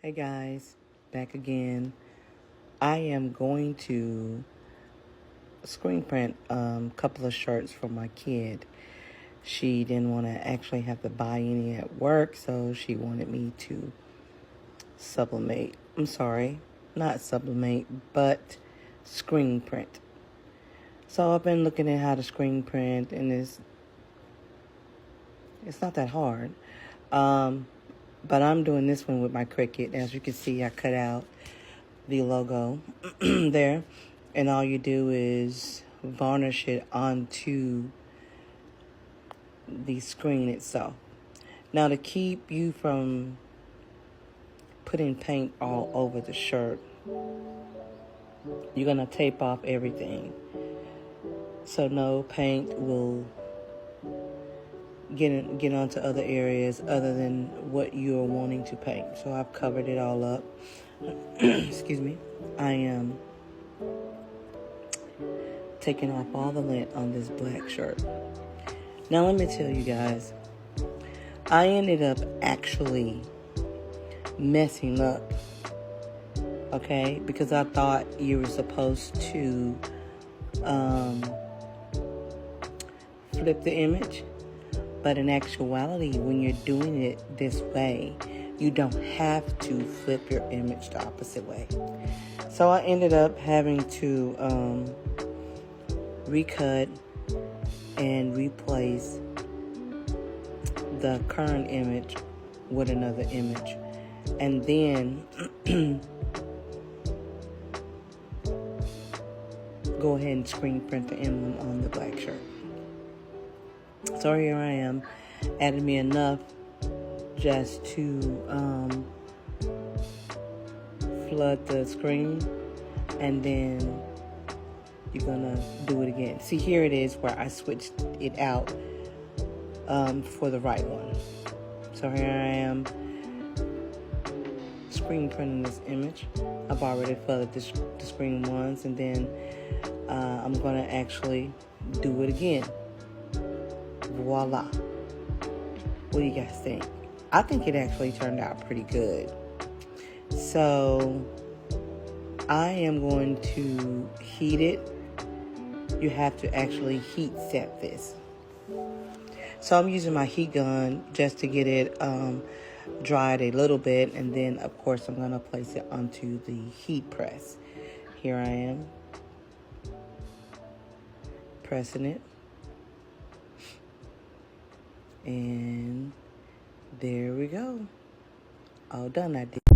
Hey guys, back again. I am going to screen print a couple of shirts for my kid. She didn't want to actually have to buy any at work, so she wanted me to not sublimate, but screen print. So I've been looking at how to screen print, and it's not that hard. But I'm doing this one with my Cricut. As you can see, I cut out the logo there, and all you do is varnish it onto the screen itself. Now, to keep you from putting paint all over the shirt, you're going to tape off everything, so no paint will get onto other areas other than what you're wanting to paint. So I've covered it all up. Excuse me. I am taking off all the lint on this black shirt. Now let me tell you guys, I ended up actually messing up, okay? Because I thought you were supposed to flip the image. But in actuality, when you're doing it this way, you don't have to flip your image the opposite way. So I ended up having to recut and replace the current image with another image. And then go ahead and screen print the emblem on the black shirt. So here I am, added me enough just to flood the screen, and then you're gonna do it again. See, here it is where I switched it out for the right one. So here I am screen printing this image. I've already flooded the screen once, and then I'm gonna actually do it again. Voila. What do you guys think? I think it actually turned out pretty good. So I am going to heat it. You have to actually heat set this. So I'm using my heat gun just to get it dried a little bit, and then of course I'm going to place it onto the heat press. Here I am pressing it. And there we go. All done. I did.